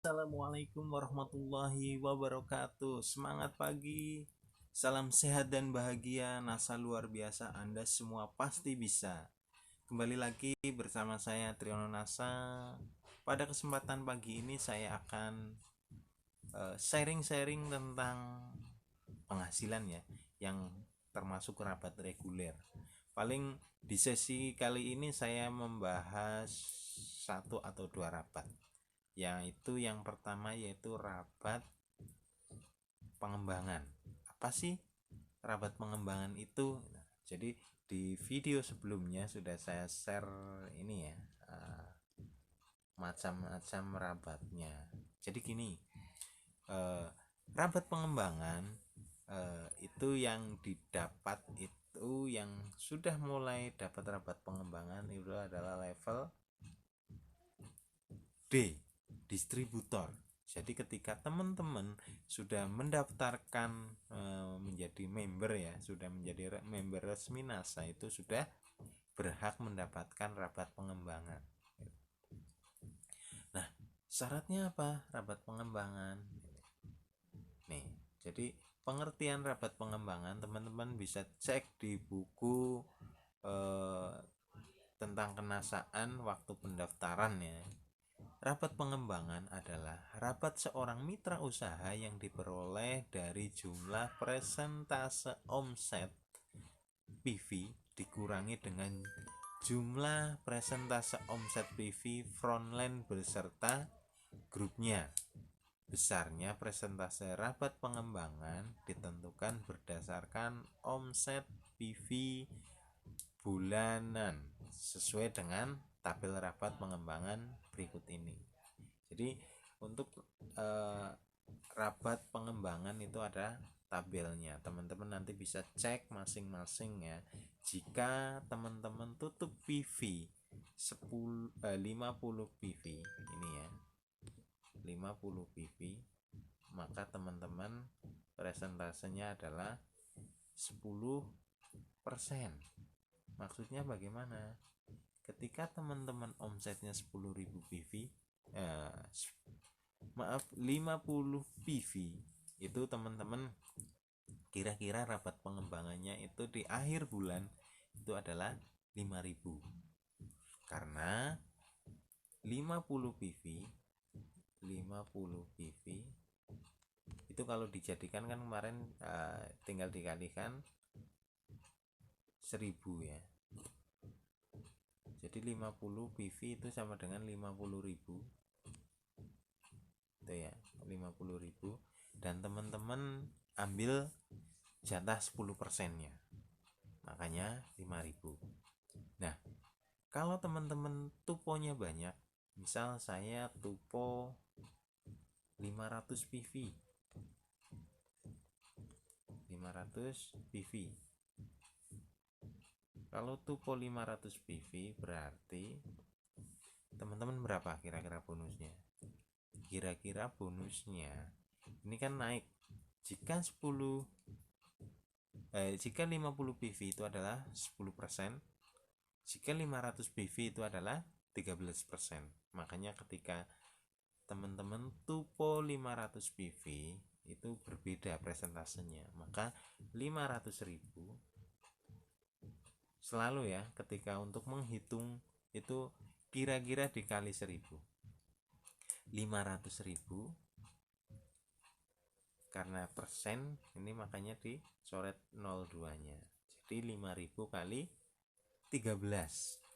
Assalamualaikum warahmatullahi wabarakatuh. Semangat pagi, salam sehat dan bahagia. NASA luar biasa, Anda semua pasti bisa. Kembali lagi bersama saya Triono NASA. Pada kesempatan pagi ini saya akan sharing-sharing tentang penghasilan ya, yang termasuk rabat reguler. Paling di sesi kali ini saya membahas satu atau dua rabat, yaitu yang pertama yaitu rabat pengembangan. Apa sih rabat pengembangan itu? Jadi di video sebelumnya sudah saya share ini ya, macam-macam rabatnya. Jadi gini, rabat pengembangan itu yang didapat, itu yang sudah mulai dapat rabat pengembangan itu adalah level D, distributor. Jadi ketika teman-teman sudah mendaftarkan menjadi member ya, sudah menjadi member resmi NASA, itu sudah berhak mendapatkan rabat pengembangan. Nah, syaratnya apa rabat pengembangan? Nih, jadi pengertian rabat pengembangan teman-teman bisa cek di buku tentang kenasaan waktu pendaftaran ya. Rabat pengembangan adalah rabat seorang mitra usaha yang diperoleh dari jumlah persentase omset PV dikurangi dengan jumlah persentase omset PV frontline beserta grupnya. Besarnya persentase rabat pengembangan ditentukan berdasarkan omset PV bulanan sesuai dengan tabel rabat pengembangan berikut ini. Jadi untuk rabat pengembangan itu ada tabelnya, teman-teman nanti bisa cek masing-masing ya. Jika teman-teman tutup PV 50 PV ini ya, 50 PV, maka teman-teman presentasenya adalah 10%. Maksudnya bagaimana? Ketika teman-teman omsetnya 10.000 PV, 50 PV, itu teman-teman kira-kira rabat pengembangannya itu di akhir bulan itu adalah 5.000. Karena 50 PV itu kalau dijadikan kan kemarin tinggal dikalikan 1.000 ya. Jadi 50 PV itu sama dengan 50.000 itu ya, 50.000, dan teman-teman ambil jatah 10%-nya, makanya 5.000. Nah, kalau teman-teman tuponya banyak, misal saya tupo 500 PV, kalau tupo 500 PV berarti teman-teman berapa kira-kira bonusnya? Kira-kira bonusnya ini kan naik. Jika 50 PV itu adalah 10%, jika 500 PV itu adalah 13%. Makanya ketika teman-teman tupo 500 PV itu berbeda presentasenya, maka 500.000 selalu ya, ketika untuk menghitung itu kira-kira dikali 1.000, 500.000 karena persen ini makanya dicoret 02 nya, jadi 5.000 kali 13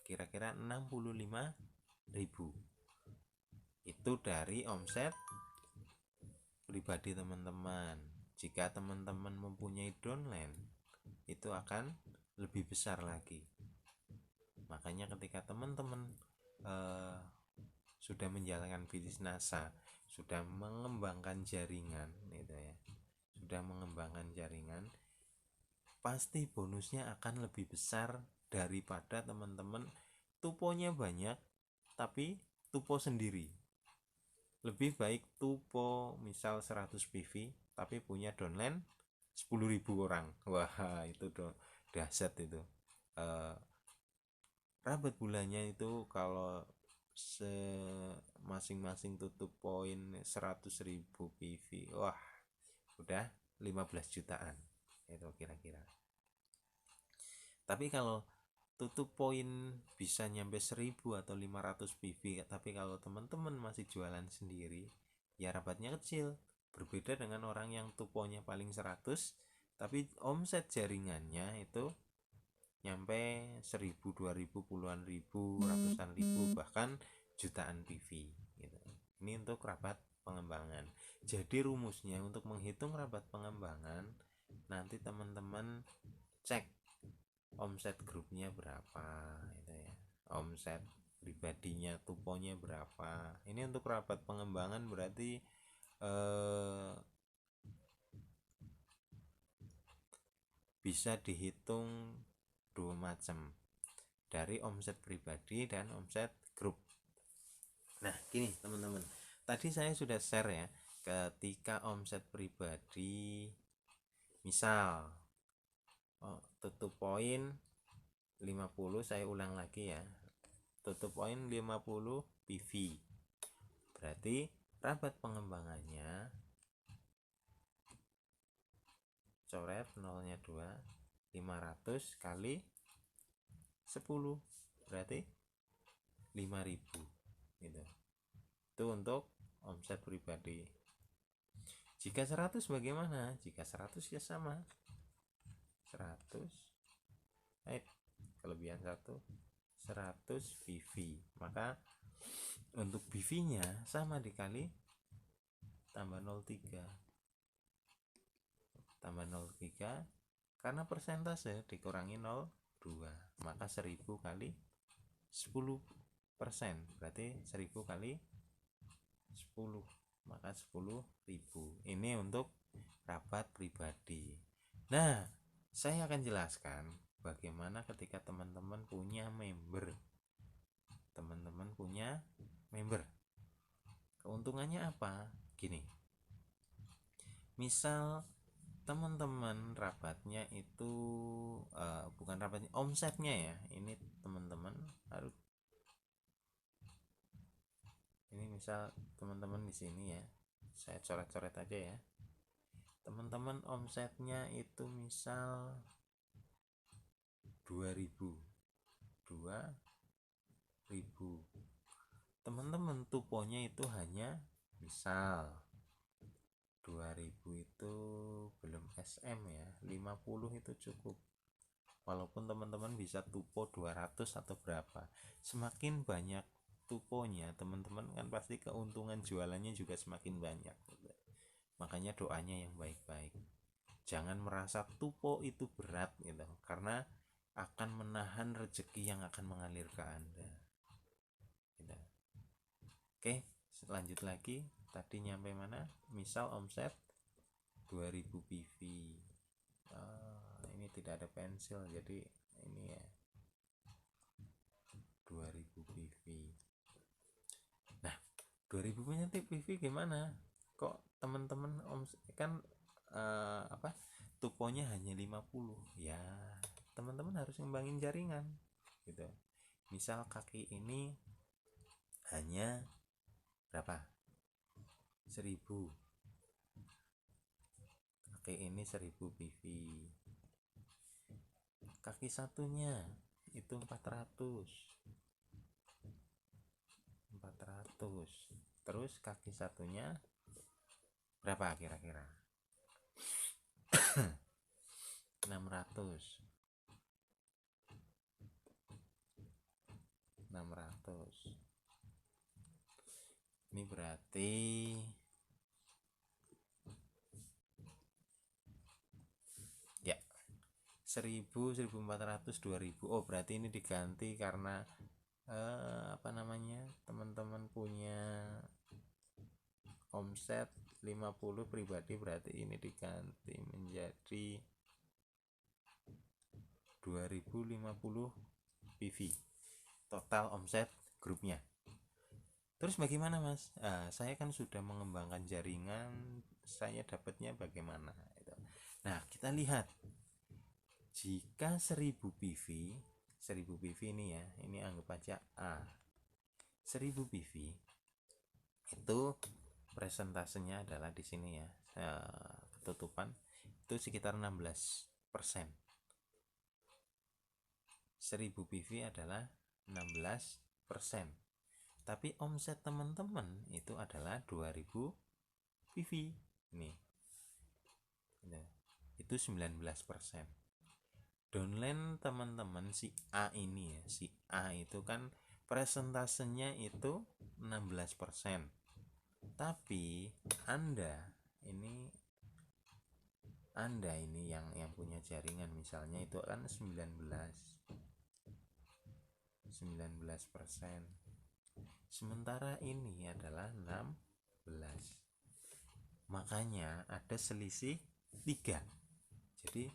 kira-kira 65.000. Itu dari omset pribadi teman-teman. Jika teman-teman mempunyai downline itu akan lebih besar lagi. Makanya ketika teman-teman sudah menjalankan bisnis NASA, sudah mengembangkan jaringan gitu ya, sudah mengembangkan jaringan, pasti bonusnya akan lebih besar daripada teman-teman tuponya banyak tapi tupo sendiri. Lebih baik tupo misal 100 PV tapi punya downline 10.000 orang. Wah, itu dahsyat itu. Rabat bulannya itu kalau masing-masing tutup poin 100.000 PV, wah udah 15 jutaan itu kira-kira. Tapi kalau tutup poin bisa nyampe 1000 atau 500 PV, tapi kalau teman-teman masih jualan sendiri ya rabatnya kecil. Berbeda dengan orang yang tuponya paling 100 tapi omset jaringannya itu nyampe 1000, 2000, puluhan ribu, ratusan ribu, bahkan jutaan PV gitu. Ini untuk rabat pengembangan. Jadi rumusnya untuk menghitung rabat pengembangan, nanti teman-teman cek omset grupnya berapa itu ya, omset pribadinya tuponya berapa. Ini untuk rabat pengembangan berarti bisa dihitung dua macam, dari omset pribadi dan omset grup. Nah gini teman-teman, tadi saya sudah share ya, ketika omset pribadi misal tutup poin 50, saya ulang lagi ya, tutup poin 50 PV, berarti rabat pengembangannya coret nolnya 2, 500 kali 10 berarti 5000 gitu. Itu untuk omset pribadi. Jika 100 bagaimana? Jika 100 ya sama 100 kelebihan 100 PV, maka untuk PV nya sama dikali tambah 03 karena persentase dikurangi 0,2, maka 1000 kali 10%, berarti 1000 kali 10, maka 10.000. Ini untuk rabat pribadi. Nah saya akan jelaskan bagaimana ketika teman-teman punya member. Keuntungannya apa? Gini, misal teman-teman rabatnya itu bukan rabatnya, omsetnya ya, ini teman-teman harus, ini misal teman-teman di sini ya, saya coret-coret aja ya, teman-teman omsetnya itu misal 2000, teman-teman tuponya itu hanya misal 2000, itu belum SM ya, 50 itu cukup. Walaupun teman-teman bisa tupo 200 atau berapa, semakin banyak tuponya teman-teman kan pasti keuntungan jualannya juga semakin banyak. Makanya doanya yang baik-baik, jangan merasa tupo itu berat gitu, karena akan menahan rezeki yang akan mengalir ke Anda gitu. Oke, lanjut lagi, tadi nyampe mana? Misal omset 2000 PV. Ini tidak ada pensil, jadi ini ya 2000 PV. Nah 2000 punya PV gimana? Kok teman-teman kan tuponya hanya 50 ya, teman-teman harus ngembangin jaringan gitu. Misal kaki ini hanya berapa? 1000, kaki ini 1000 PV, kaki satunya itu 400, terus kaki satunya berapa kira-kira? 600. Ini berarti ya 1000, 1400, 2000. Oh berarti ini diganti karena teman-teman punya omset 50 pribadi, berarti ini diganti menjadi 2050 PV total omset grupnya. Terus bagaimana mas? Saya kan sudah mengembangkan jaringan, saya dapatnya bagaimana? Nah kita lihat, jika 1000 PV ini ya, ini anggap aja A, 1000 PV itu presentasenya adalah di sini ya, tutupan itu sekitar 16%. 1000 PV adalah 16%. Tapi omset teman-teman itu adalah 2000 PV. Nih. Itu 19%. Downline teman-teman si A ini ya, si A itu kan presentasenya itu 16%. Tapi Anda ini yang punya jaringan misalnya itu kan 19%. Sementara ini adalah 16. Makanya ada selisih 3. Jadi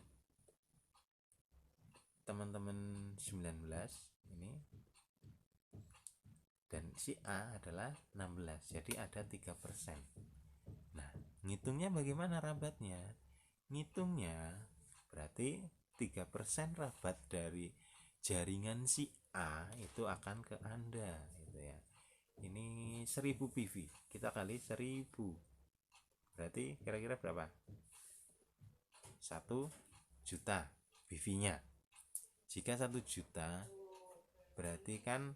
teman-teman 19 ini dan si A adalah 16. Jadi ada 3%. Nah, ngitungnya bagaimana rabatnya? Ngitungnya berarti 3% rabat dari jaringan si A itu akan ke Anda gitu ya. Ini 1000 PV, kita kali 1000. Berarti kira-kira berapa? 1 juta PV-nya. Jika 1 juta berarti kan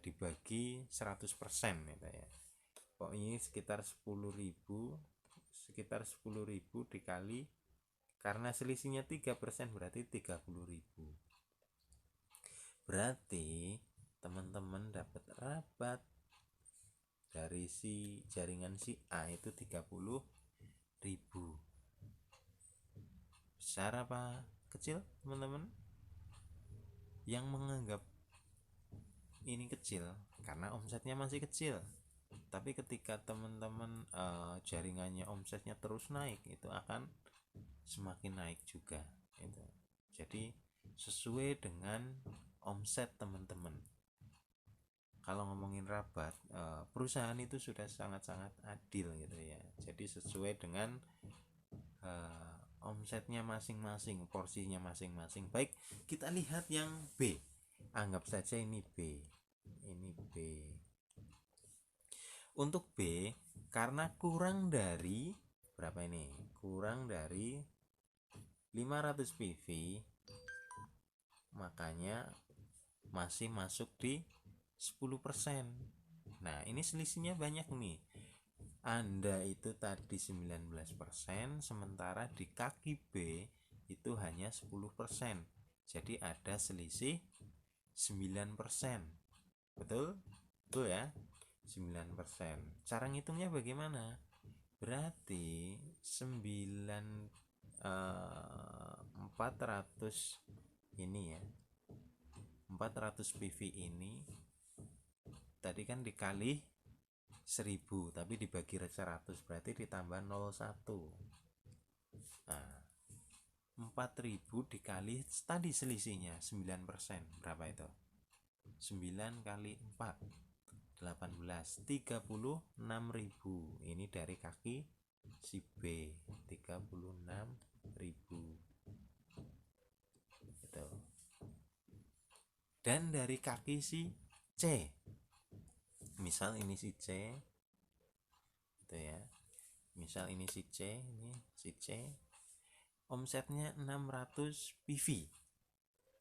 dibagi 100% gitu ya. Pokoknya sekitar 10.000 dikali, karena selisihnya 3% berarti 30.000. Berarti teman-teman dapat rabat dari si jaringan si A itu 30.000. Besar apa kecil teman-teman? Yang menganggap ini kecil karena omsetnya masih kecil. Tapi ketika teman-teman jaringannya omsetnya terus naik, itu akan semakin naik juga itu. Jadi sesuai dengan omset teman-teman. Kalau ngomongin rabat, perusahaan itu sudah sangat-sangat adil gitu ya. Jadi sesuai dengan omsetnya masing-masing, porsinya masing-masing. Baik, kita lihat yang B. Anggap saja ini B. Ini B. Untuk B, karena kurang dari berapa ini? Kurang dari 500 PV, makanya masih masuk di 10%. Nah, ini selisihnya banyak nih. Anda itu tadi 19%, sementara di kaki B itu hanya 10%. Jadi ada selisih 9%. Betul? Betul ya? 9%. Cara ngitungnya bagaimana? Berarti 400 ini ya. 400 PV ini tadi kan dikali 1000 tapi dibagi 100 berarti ditambah 01. Nah, 4000 dikali tadi selisihnya 9%, berapa itu? 9 kali 4 18, 36.000. Ini dari kaki si B, 36.000 gitu. Dan dari kaki si C, misal ini si C gitu ya, misal ini si C, omsetnya 600 PV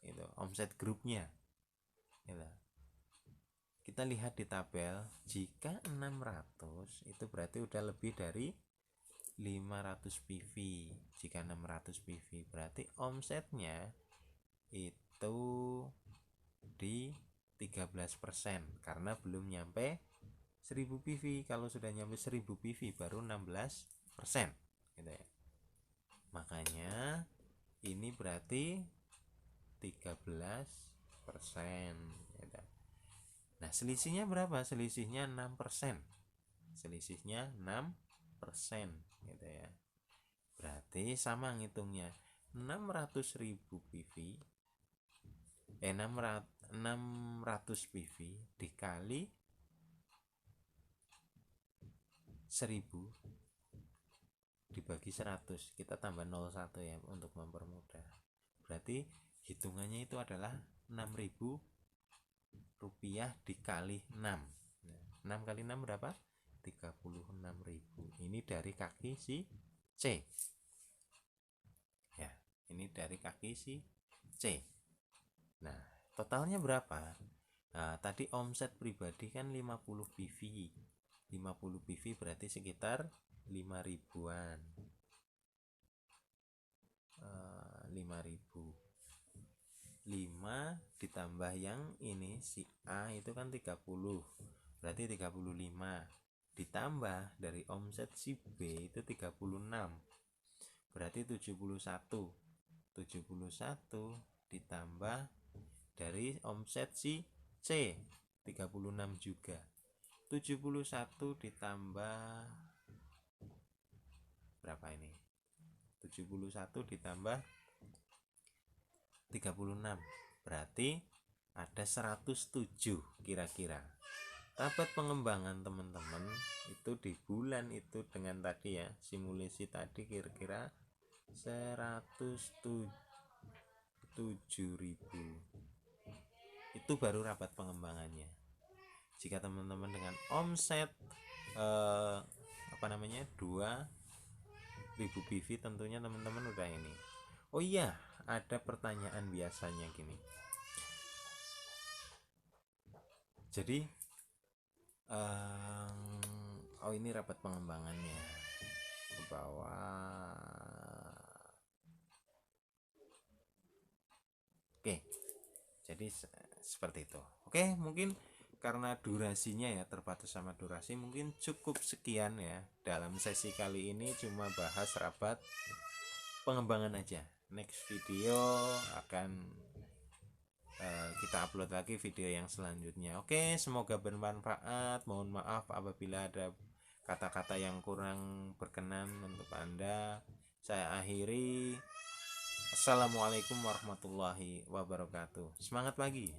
itu omset grupnya gitu. Kita lihat di tabel, jika 600 itu berarti udah lebih dari 500 PV. Jika 600 PV berarti omsetnya itu di 13%, karena belum nyampe 1000 PV. Kalau sudah nyampe 1000 PV baru 16% gitu ya. Makanya ini berarti 13% gitu. Nah, selisihnya berapa? Selisihnya 6%. Selisihnya 6% gitu ya. Berarti sama ngitungnya. 600.000 PV 600 PV dikali 1000 dibagi 100, kita tambah 01 ya untuk mempermudah. Berarti hitungannya itu adalah 6.000 rupiah dikali 6. 6 kali 6 berapa? 36.000. Ini dari kaki si C. Ya, ini dari kaki si C. Nah, totalnya berapa? Nah, tadi omset pribadi kan 50 PV. 50 PV berarti sekitar 5 ribuan. 5.000. 5 ditambah yang ini si A itu kan 30. Berarti 35. Ditambah dari omset si B itu 36. Berarti 71. 71 ditambah dari omset si C 36 juga. 71 ditambah berapa ini? 71 ditambah 36 berarti ada 107 kira-kira. Rapat pengembangan teman-teman itu di bulan itu dengan tadi ya simulasi tadi kira-kira 107.000 itu baru rapat pengembangannya. Jika teman-teman dengan omset 2.000 PV tentunya teman-teman udah ini. Oh iya, ada pertanyaan biasanya gini. Jadi ini rapat pengembangannya ke bawah. Oke, jadi seperti itu. Oke, mungkin karena durasinya ya terbatas sama durasi, mungkin cukup sekian ya dalam sesi kali ini, cuma bahas rapat pengembangan aja. Next video akan kita upload lagi video yang selanjutnya. Oke, semoga bermanfaat. Mohon maaf apabila ada kata-kata yang kurang berkenan untuk Anda. Saya akhiri. Assalamualaikum warahmatullahi wabarakatuh. Semangat pagi.